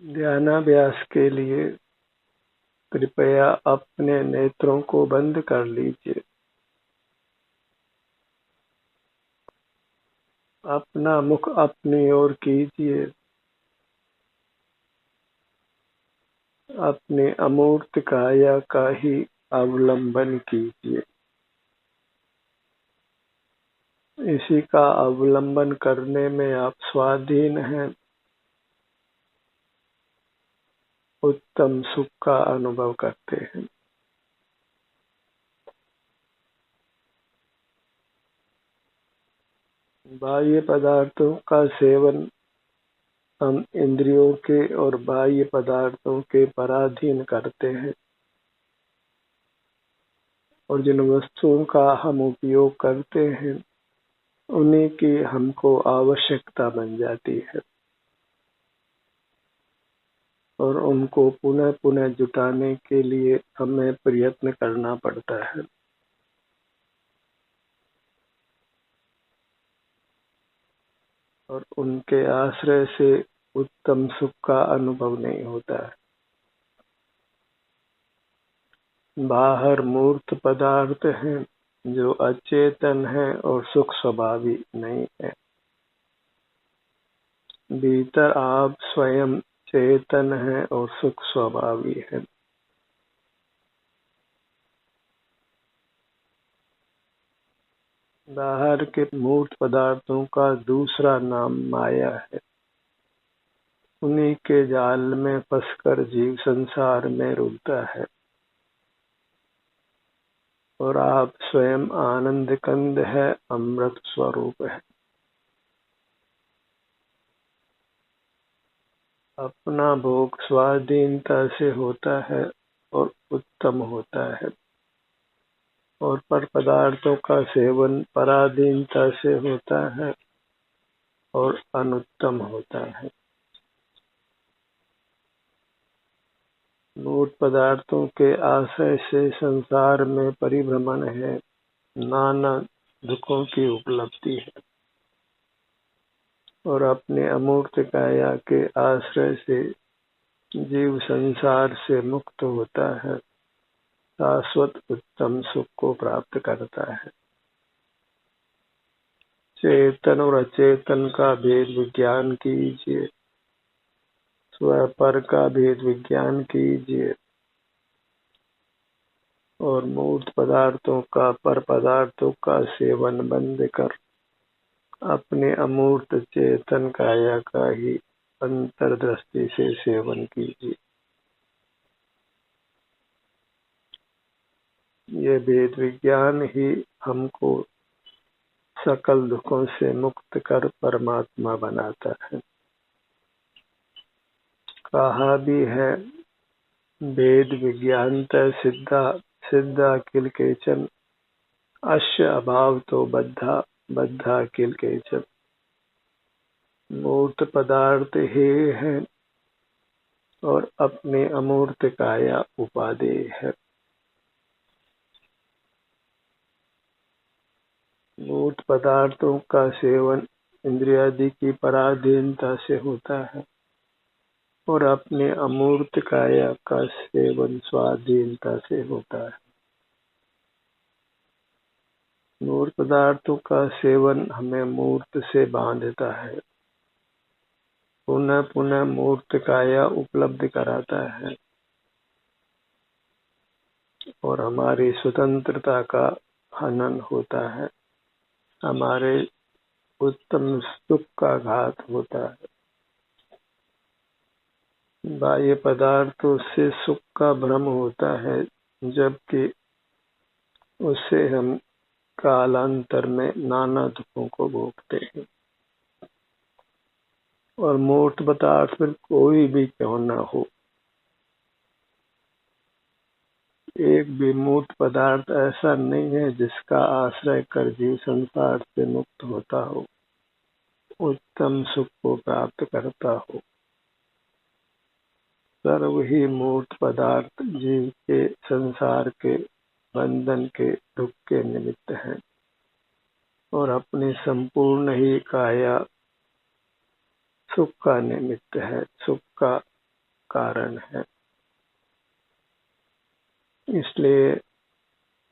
ध्यानाभ्यास के लिए कृपया अपने नेत्रों को बंद कर लीजिए। अपना मुख अपनी ओर कीजिए। अपने अमूर्त काया का ही अवलंबन कीजिए। इसी का अवलंबन करने में आप स्वाधीन हैं। उत्तम सुख का अनुभव करते हैं। बाह्य पदार्थों का सेवन हम इंद्रियों के और बाह्य पदार्थों के पराधीन करते हैं, और जिन वस्तुओं का हम उपयोग करते हैं उन्हीं की हमको आवश्यकता बन जाती है, और उनको पुनः पुनः जुटाने के लिए हमें प्रयत्न करना पड़ता है। और उनके आश्रय से उत्तम सुख का अनुभव नहीं होता है। बाहर मूर्त पदार्थ हैं जो अचेतन है और सुख स्वभावी नहीं है। भीतर आप स्वयं चेतन है और सुख स्वभावी है। बाहर के मूर्त पदार्थों का दूसरा नाम माया है। उन्हीं के जाल में फंसकर जीव संसार में रुलता है, और आप स्वयं आनंद कंद है, अमृत स्वरूप है। अपना भोग स्वाधीनता से होता है और उत्तम होता है, और पर पदार्थों का सेवन पराधीनता से होता है और अनुत्तम होता है। मूर्त पदार्थों के आश्रय से संसार में परिभ्रमण है, नाना दुखों की उपलब्धि है, और अपने अमूर्त काया के आश्रय से जीव संसार से मुक्त होता है, शाश्वत उत्तम सुख को प्राप्त करता है। चेतन और अचेतन का भेद विज्ञान कीजिए। स्व पर का भेद विज्ञान कीजिए, और मूर्त पदार्थों का पर पदार्थों का सेवन बंद कर अपने अमूर्त चेतन काया का ही अंतर्दृष्टि से सेवन कीजिए। ये भेद विज्ञान ही हमको सकल दुखों से मुक्त कर परमात्मा बनाता है। कहा भी है, भेद विज्ञानतः सिद्धा सिद्धा किल केचन, अस्य अभाव तो बद्धा बद्धा किल केचन। मूर्त पदार्थ ही है और अपने अमूर्त काया उपादेय है। मूर्त पदार्थों का सेवन इंद्रियादि की पराधीनता से होता है, और अपने अमूर्त काया का सेवन स्वाधीनता से होता है। मूर्त पदार्थों का सेवन हमें मूर्त से बांधता है, पुनः पुनः मूर्त काया उपलब्ध कराता है, और हमारी स्वतंत्रता का हनन होता है, हमारे उत्तम सुख का घात होता है। बाह्य पदार्थों से सुख का भ्रम होता है, जबकि उससे हम कालांतर में नाना दुखों को भोगते हैं। और मूर्त पदार्थ में कोई भी क्यों न हो, एक भी मूर्त पदार्थ ऐसा नहीं है जिसका आश्रय कर जीव संसार से मुक्त होता हो, उत्तम सुख को प्राप्त करता हो। सर्व ही मूर्त पदार्थ जीव के संसार के बंधन के दुख के निमित्त हैं, और अपने संपूर्ण ही काया सुख का निमित्त है, सुख का कारण है। इसलिए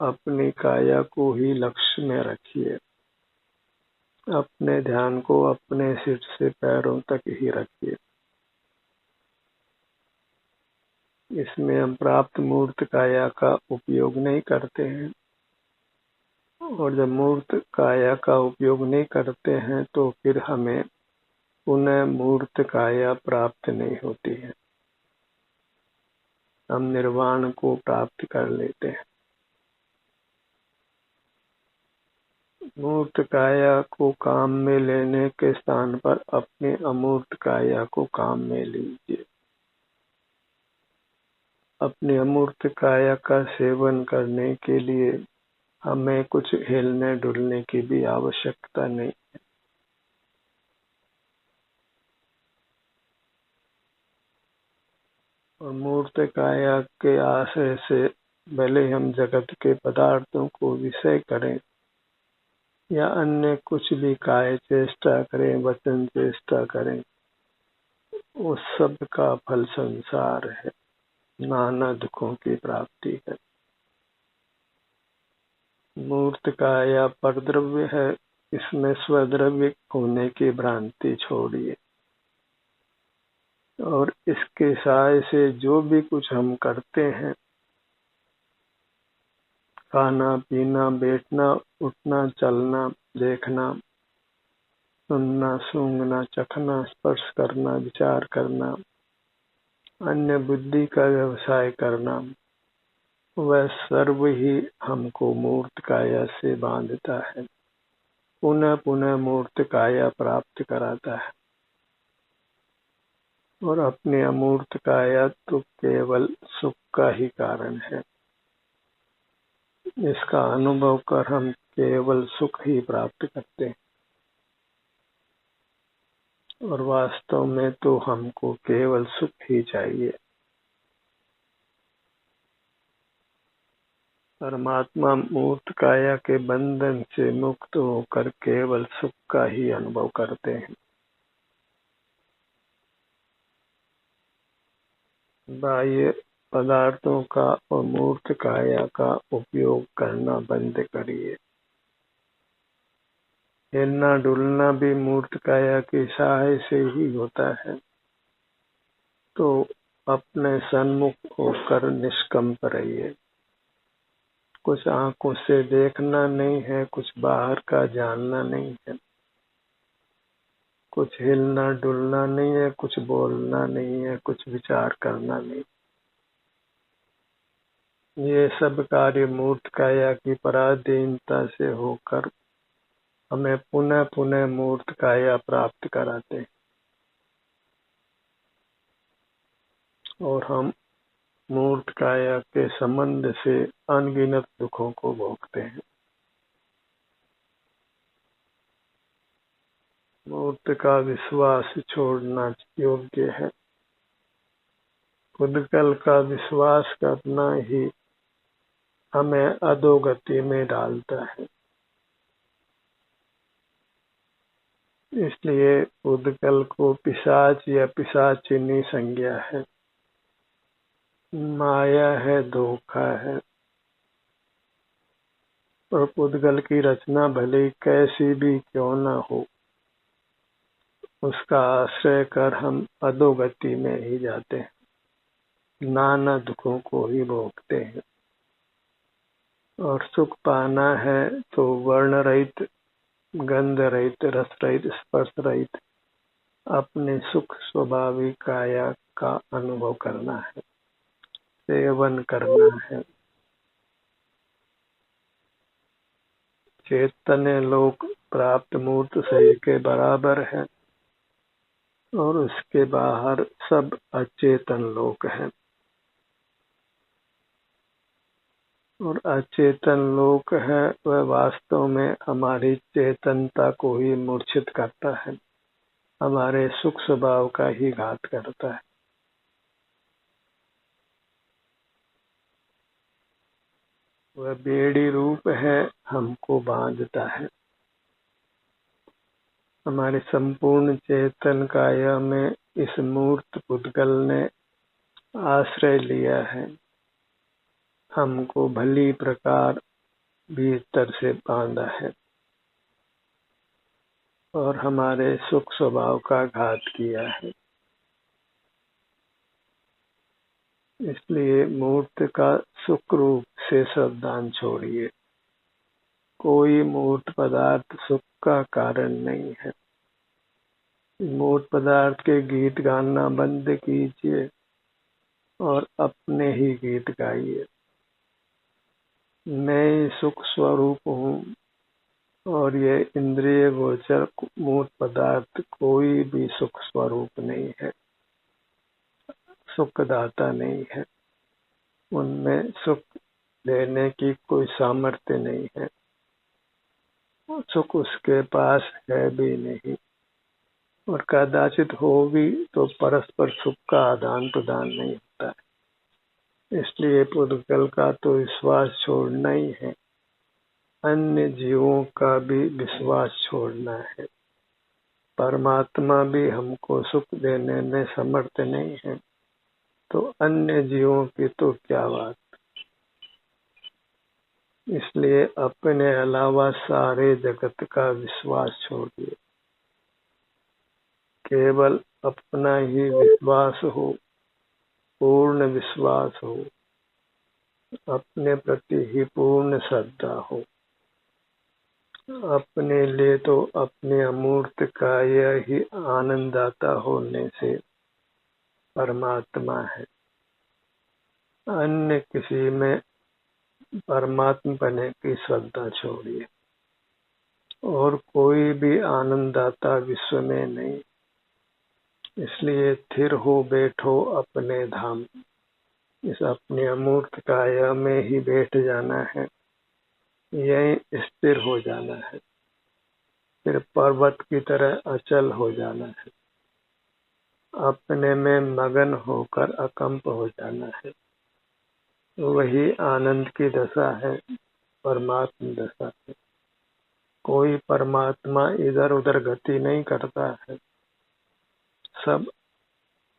अपनी काया को ही लक्ष्य में रखिए, अपने ध्यान को अपने सिर से पैरों तक ही रखिए। इसमें हम प्राप्त मूर्त काया का उपयोग नहीं करते हैं, और जब मूर्त काया का उपयोग नहीं करते हैं तो फिर हमें पुनः मूर्त काया प्राप्त नहीं होती है, हम निर्वाण को प्राप्त कर लेते हैं। मूर्त काया को काम में लेने के स्थान पर अपनी अमूर्त काया को काम में लीजिए। अपनी अमूर्त काया का सेवन करने के लिए हमें कुछ हिलने डुलने की भी आवश्यकता नहीं है। और मूर्त काया के आश्रय से भले हम जगत के पदार्थों को विषय करें या अन्य कुछ भी काय चेष्टा करें, वचन चेष्टा करें, उस सब का फल संसार है, नाना दुखों की प्राप्ति है। मूर्त काया परद्रव्य है, इसमें स्वद्रव्य होने की भ्रांति छोड़िए और इसके सहाय से जो भी कुछ हम करते हैं, खाना पीना, बैठना उठना, चलना, देखना, सुनना, सूंघना, चखना, स्पर्श करना, विचार करना, अन्य बुद्धि का व्यवसाय करना, वह सर्व ही हमको मूर्त काया से बांधता है, पुनः पुनः मूर्त काया प्राप्त कराता है। और अपने अमूर्त काया तो केवल सुख का ही कारण है, इसका अनुभव कर हम केवल सुख ही प्राप्त करते हैं, और वास्तव में तो हमको केवल सुख ही चाहिए। परमात्मा मूर्त काया के बंधन से मुक्त होकर केवल सुख का ही अनुभव करते हैं। बाह्य पदार्थों का और मूर्त काया का उपयोग करना बंद करिए। हिलना डुलना भी मूर्त काया की सहाय से ही होता है, तो अपने सन्मुख होकर निष्कंप रहिए। कुछ आंखों से देखना नहीं है, कुछ बाहर का जानना नहीं है, कुछ हिलना डुलना नहीं है, कुछ बोलना नहीं है, कुछ विचार करना नहीं। ये सब कार्य मूर्त काया की पराधीनता से होकर हमें पुनः पुनः मूर्त काया प्राप्त कराते हैं, और हम मूर्त काया के संबंध से अनगिनत दुखों को भोगते हैं। मूर्त का विश्वास छोड़ना योग्य है। खुदकल का विश्वास करना ही हमें अधोगति में डालता है। इसलिए खुदकल को पिशाच या पिशाचिनी संज्ञा है, माया है, धोखा है। और खुदकल की रचना भले कैसी भी क्यों न हो, उसका आश्रय कर हम अधोगति में ही जाते हैं, नाना दुखों को ही भोगते हैं। और सुख पाना है तो वर्ण रहित, गंध रहित, रस रहित, स्पर्श रहित अपने सुख स्वाभाविक काया का अनुभव करना है, सेवन करना है। चैतन्य लोक प्राप्त मूर्त से के बराबर है, और उसके बाहर सब अचेतन लोक है। और अचेतन लोक है वह वास्तव में हमारी चेतनता को ही मूर्छित करता है, हमारे सुख स्वभाव का ही घात करता है। वह बेड़ी रूप है, हमको बांधता है। हमारे संपूर्ण चेतन काया में इस मूर्त पुद्गल ने आश्रय लिया है, हमको भली प्रकार भीतर से बांधा है और हमारे सुख स्वभाव का घात किया है। इसलिए मूर्त का सुख रूप से सावधान छोड़िए। कोई मूर्त पदार्थ सुख का कारण नहीं है। मूर्त पदार्थ के गीत गाना बंद कीजिए और अपने ही गीत गाइए। मैं सुख स्वरूप हूँ और ये इंद्रिय गोचर मूर्त पदार्थ कोई भी सुख स्वरूप नहीं है, सुखदाता नहीं है। उनमें सुख देने की कोई सामर्थ्य नहीं है, सुख उसके पास है भी नहीं, और कदाचित हो भी तो परस्पर सुख का आदान प्रदान नहीं होता है। इसलिए पुद्गल का तो विश्वास छोड़ना ही है, अन्य जीवों का भी विश्वास छोड़ना है। परमात्मा भी हमको सुख देने में समर्थ नहीं है, तो अन्य जीवों की तो क्या बात। इसलिए अपने अलावा सारे जगत का विश्वास छोड़िए। केवल अपना ही विश्वास हो, पूर्ण विश्वास हो, अपने प्रति ही पूर्ण श्रद्धा हो। अपने लिए तो अपने अमूर्त का यह ही आनंददाता होने से परमात्मा है। अन्य किसी में परमात्मा बने की श्रद्धा छोड़िए। और कोई भी आनंददाता विश्व में नहीं। इसलिए स्थिर हो बैठो अपने धाम। इस अपने अमूर्त काया में ही बैठ जाना है, यही स्थिर हो जाना है, फिर पर्वत की तरह अचल हो जाना है, अपने में मगन होकर अकंप हो जाना है। वही आनंद की दशा है, परमात्मा दशा है। कोई परमात्मा इधर उधर गति नहीं करता है, सब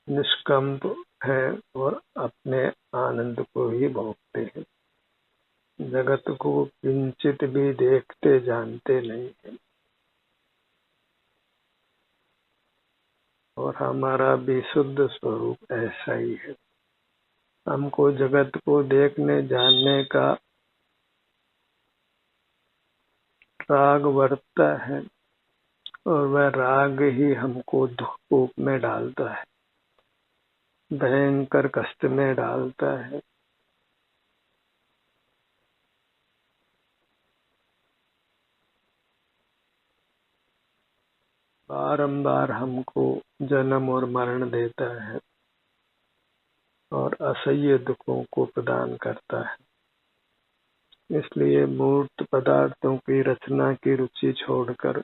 निष्कंप है और अपने आनंद को ही भोगते हैं। जगत को किंचित भी देखते जानते नहीं है। और हमारा भी शुद्ध स्वरूप ऐसा ही है। हमको जगत को देखने जानने का राग बढ़ता है और वह राग ही हमको दुख में डालता है, भयंकर कष्ट में डालता है। बारंबार हमको जन्म और मरण देता है और असह्य दुखों को प्रदान करता है। इसलिए मूर्त पदार्थों की रचना की रुचि छोड़कर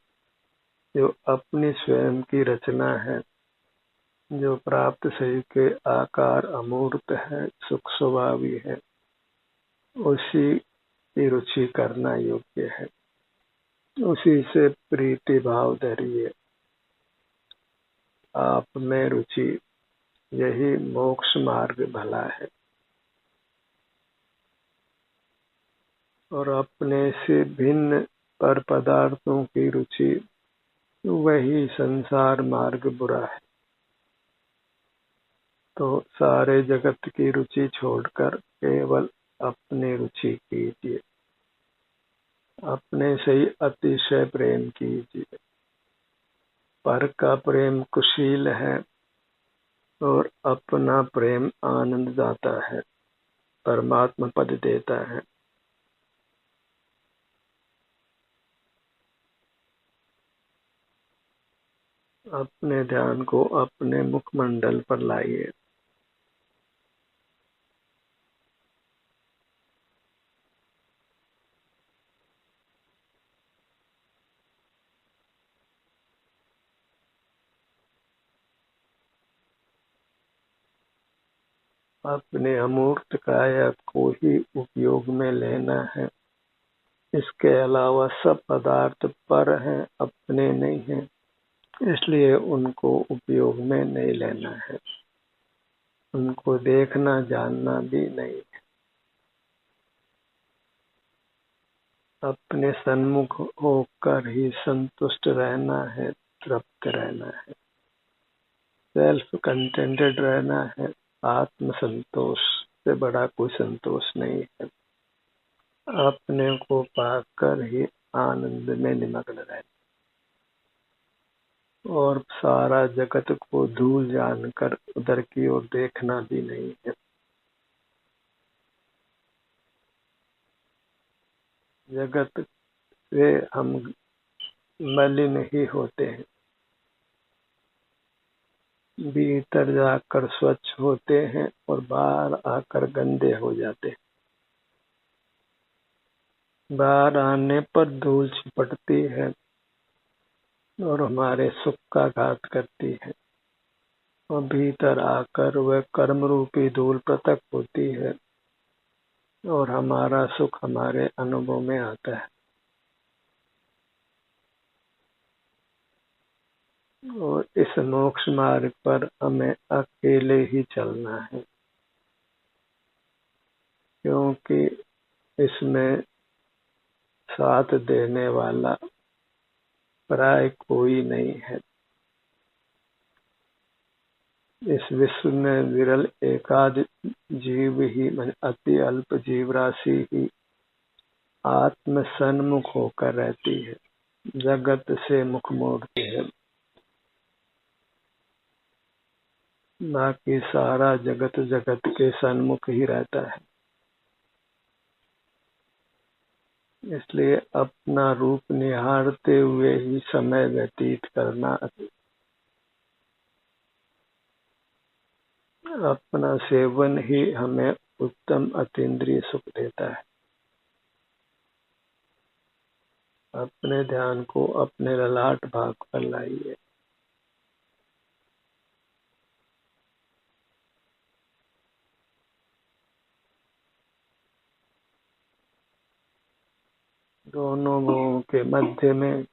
जो अपनी स्वयं की रचना है, जो प्राप्त शरीर के आकार अमूर्त है, सुख स्वभावी है, उसी की रुचि करना योग्य है। उसी से प्रीति भाव धरिए। आप में रुचि, यही मोक्ष मार्ग भला है। और अपने से भिन्न पर पदार्थों की रुचि, वही संसार मार्ग बुरा है। तो सारे जगत की रुचि छोड़कर केवल अपनी रुचि कीजिए। अपने से ही अतिशय प्रेम कीजिए। पर का प्रेम कुशील है और अपना प्रेम आनंददाता है, परमात्मा पद देता है। अपने ध्यान को अपने मुखमंडल पर लाइए। अपने अमूर्त काया को ही उपयोग में लेना है। इसके अलावा सब पदार्थ पर हैं, अपने नहीं हैं, इसलिए उनको उपयोग में नहीं लेना है। उनको देखना जानना भी नहीं है। अपने सन्मुख होकर ही संतुष्ट रहना है, तृप्त रहना है, सेल्फ कंटेंटेड रहना है। आत्म संतोष से बड़ा कोई संतोष नहीं है। अपने को पाकर ही आनंद में निमग्न रहना और सारा जगत को धूल जानकर उधर की ओर देखना भी नहीं है। जगत से हम मलिन ही होते हैं, भीतर जाकर स्वच्छ होते हैं और बाहर आकर गंदे हो जाते हैं। बाहर आने पर धूल चिपटती है और हमारे सुख का घात करती है, और भीतर आकर वह कर्म रूपी धूल पृथक होती है और हमारा सुख हमारे अनुभव में आता है। और इस मोक्ष मार्ग पर हमें अकेले ही चलना है, क्योंकि इसमें साथ देने वाला प्राय कोई नहीं है। इस विश्व में विरल एकाध जीव ही, अति अल्प जीव राशि ही आत्म सन्मुख होकर रहती है, जगत से मुख मोड़ती है। बाकी सारा जगत जगत के सन्मुख ही रहता है। इसलिए अपना रूप निहारते हुए ही समय व्यतीत करना, अपना सेवन ही हमें उत्तम अतीन्द्रिय सुख देता है। अपने ध्यान को अपने ललाट भाग पर लाइए। दोनों भुवों के मध्य में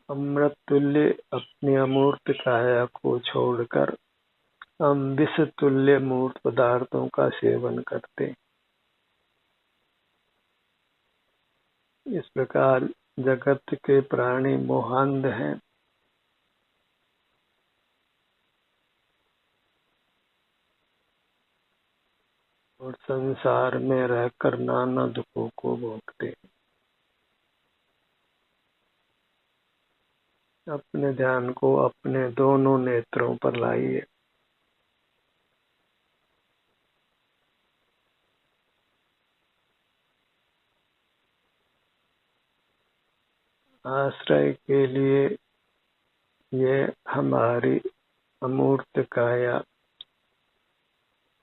अमृत तुल्य अपनी अमूर्त काया को छोड़कर हम विष तुल्य मूर्त पदार्थों का सेवन करते हैं। इस प्रकार जगत के प्राणी मोहांध हैं और संसार में रहकर नाना दुखों को भोगते हैं। अपने ध्यान को अपने दोनों नेत्रों पर लाइए। आश्रय के लिए ये हमारी अमूर्त काया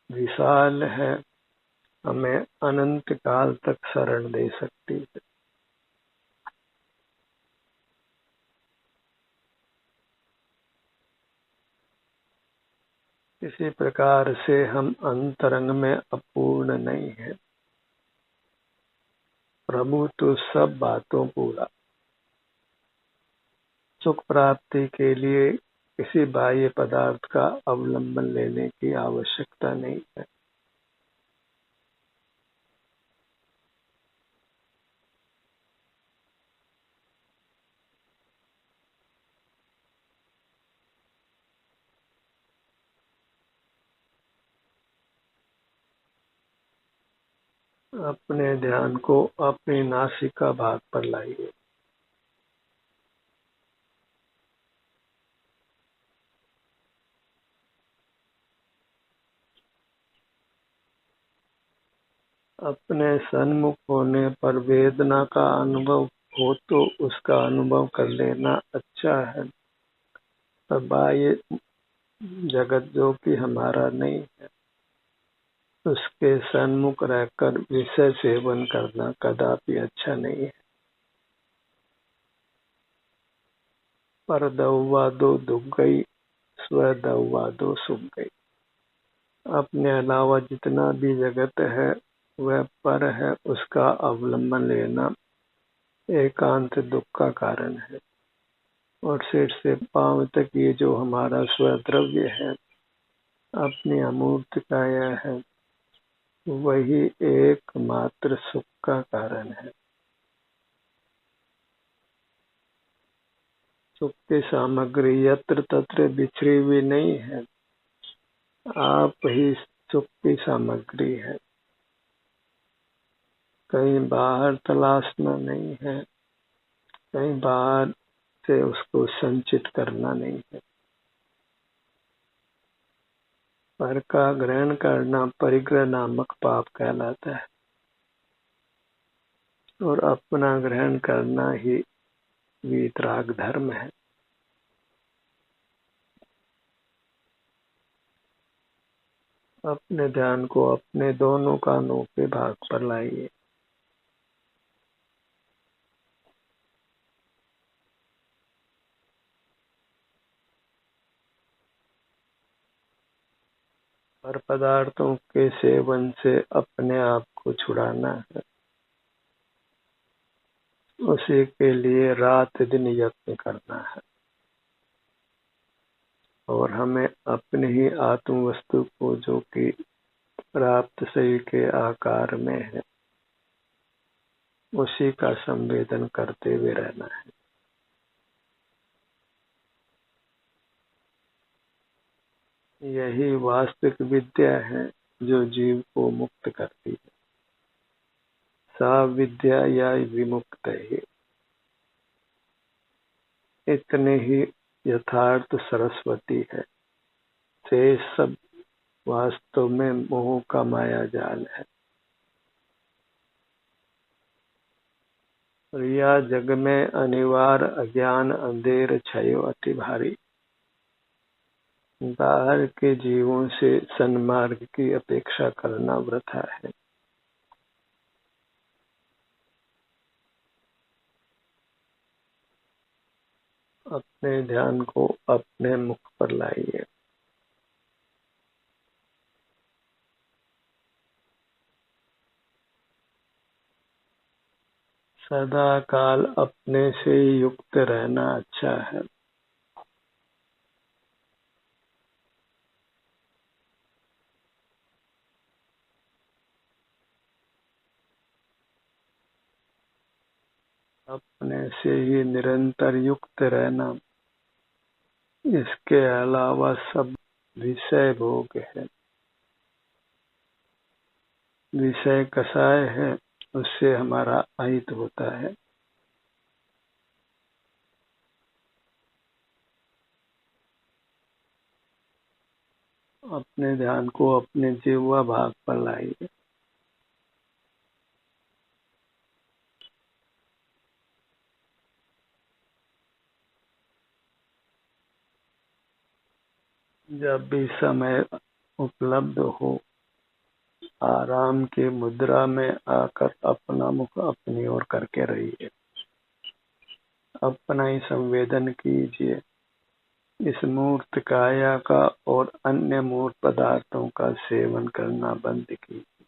विशाल है, हमें अनंत काल तक शरण दे सकती है। इसी प्रकार से हम अंतरंग में अपूर्ण नहीं है। प्रभु तो सब बातों पूरा। सुख प्राप्ति के लिए किसी बाह्य पदार्थ का अवलंबन लेने की आवश्यकता नहीं है। अपने ध्यान को अपनी नासिका भाग पर लाइए। अपने सन्मुख होने पर वेदना का अनुभव हो तो उसका अनुभव कर लेना अच्छा है, पर बाह्य जगत जो कि हमारा नहीं है, उसके सन्मुख रहकर विषय सेवन करना कदापि अच्छा नहीं है। पर दौवा दो दुख गई, स्व दौवा दो सुख गई। अपने अलावा जितना भी जगत है वह पर है, उसका अवलंबन लेना एकांत दुख का कारण है। और सिर से पांव तक ये जो हमारा स्वद्रव्य है, अपनी अमूर्त काया है, वही एकमात्र सुख का कारण है। सुख की सामग्री यत्र तत्र बिछड़ी हुई नहीं है, आप ही सुख की सामग्री है। कहीं बाहर तलाशना नहीं है, कहीं बाहर से उसको संचित करना नहीं है। पर का ग्रहण करना परिग्रह नामक पाप कहलाता है, और अपना ग्रहण करना ही वीतराग धर्म है। अपने ध्यान को अपने दोनों कानों के भाग पर लाइए। पर पदार्थों के सेवन से अपने आप को छुड़ाना है, उसी के लिए रात दिन यत्न करना है। और हमें अपने ही आत्म वस्तु को, जो कि प्राप्त शरीर के आकार में है, उसी का संवेदन करते हुए रहना है। यही वास्तविक विद्या है जो जीव को मुक्त करती है। सा विद्या या विमुक्त है, इतने ही यथार्थ सरस्वती है। शेष सब वास्तव में मोह का माया जाल है। और यह जग में अनिवार्य अज्ञान अंधेर छायो अति भारी। बाहर के जीवों से सन्मार्ग की अपेक्षा करना वृथा है। अपने ध्यान को अपने मुख पर लाइए। सदा काल अपने से युक्त रहना अच्छा है। अपने से ही निरंतर युक्त रहना, इसके अलावा सब विषय भोग है, विषय कसाय है, उससे हमारा अहित होता है। अपने ध्यान को अपने जिह्वा भाग पर लाइए। जब भी समय उपलब्ध हो, आराम की मुद्रा में आकर अपना मुख अपनी ओर करके रहिए। अपना ही संवेदन कीजिए। इस मूर्त काया का और अन्य मूर्त पदार्थों का सेवन करना बंद कीजिए।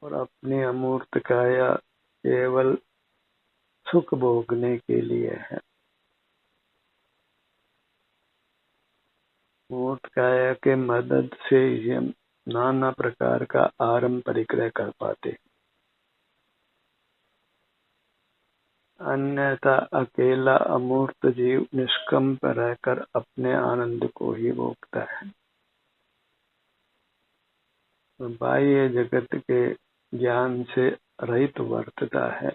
और अपनी अमूर्त काया केवल सुख भोगने के लिए है। मूर्त काया के मदद से ही हम नाना प्रकार का आरंभ परिग्रह कर पाते हैं। अन्यथा अकेला अमूर्त जीव निष्कंप रहकर अपने आनंद को ही भोगता है। बाह्य जगत के ज्ञान से रहित वर्तता है।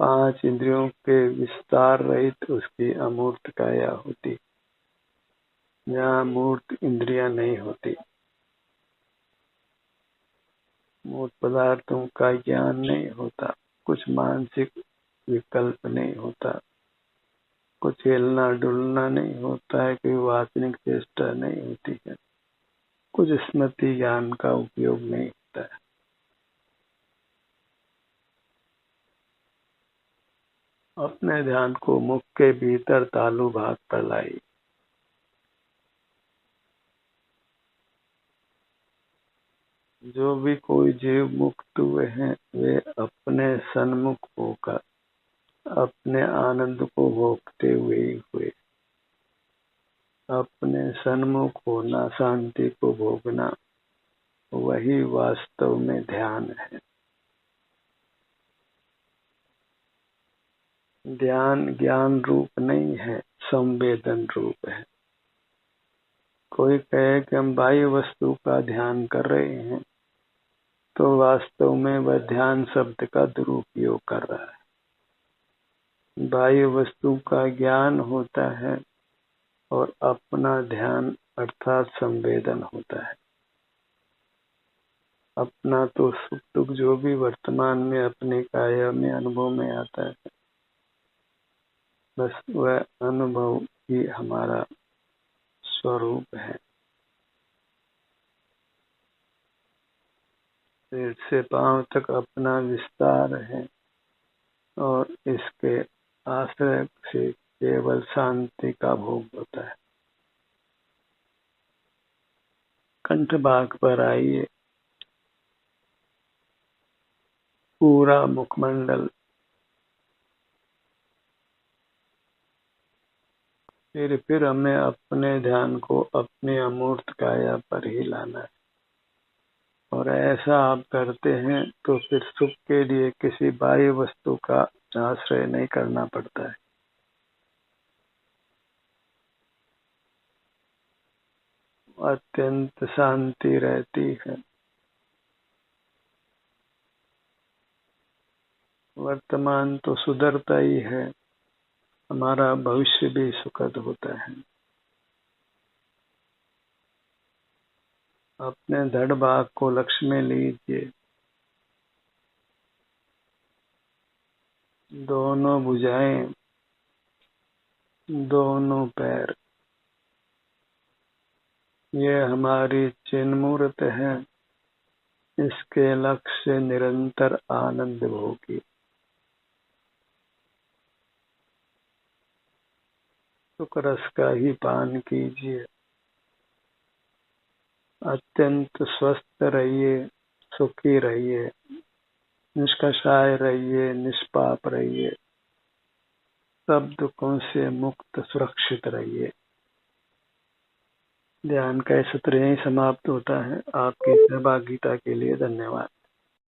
पांच इंद्रियों के विस्तार रहित उसकी अमूर्त काया होती, जहाँ मूर्त इंद्रियां नहीं होती। मूर्त पदार्थों का ज्ञान नहीं होता, कुछ मानसिक विकल्प नहीं होता, कुछ हिलना डुलना नहीं होता है, कोई वासनिक चेष्टा नहीं होती है, कुछ स्मृति ज्ञान का उपयोग नहीं होता है। अपने ध्यान को मुख के भीतर तालु भाग पर लाई। जो भी कोई जीव मुक्त हुए हैं वे अपने सन्मुख होकर अपने आनंद को भोगते हुए ही हुए। अपने सन्मुख होना, शांति को भोगना, वही वास्तव में ध्यान है। ध्यान ज्ञान रूप नहीं है, संवेदन रूप है। कोई कहे कि हम बाह्य वस्तु का ध्यान कर रहे हैं, तो वास्तव में वह ध्यान शब्द का दुरुपयोग कर रहा है। बाह्य वस्तु का ज्ञान होता है और अपना ध्यान अर्थात संवेदन होता है। अपना तो सुख दुख जो भी वर्तमान में अपने काया में अनुभव में आता है, बस वह अनुभव ही हमारा स्वरूप है। सिर से पांव तक अपना विस्तार है और इसके आश्रय से केवल शांति का भोग होता है। कंठ भाग पर आइए, पूरा मुखमंडल, फिर हमें अपने ध्यान को अपने अमूर्त काया पर ही लाना है। और ऐसा आप करते हैं तो फिर सुख के लिए किसी बाह्य वस्तु का आश्रय नहीं करना पड़ता है। अत्यंत शांति रहती है। वर्तमान तो सुधरता ही है, हमारा भविष्य भी सुखद होता है। अपने धड़ भाग को लक्ष्य में लीजिए। दोनों भुजाएं, दोनों पैर, ये हमारी चिन्ह मूर्त है। इसके लक्ष्य निरंतर आनंद भोगी। सुख रस का ही पान कीजिए। अत्यंत स्वस्थ रहिए, सुखी रहिए, निष्कषाय रहिए, निष्पाप रहिए, सब दुखों से मुक्त सुरक्षित रहिए। ध्यान का सत्र यहीं समाप्त होता है। आपकी सहभागिता के लिए धन्यवाद।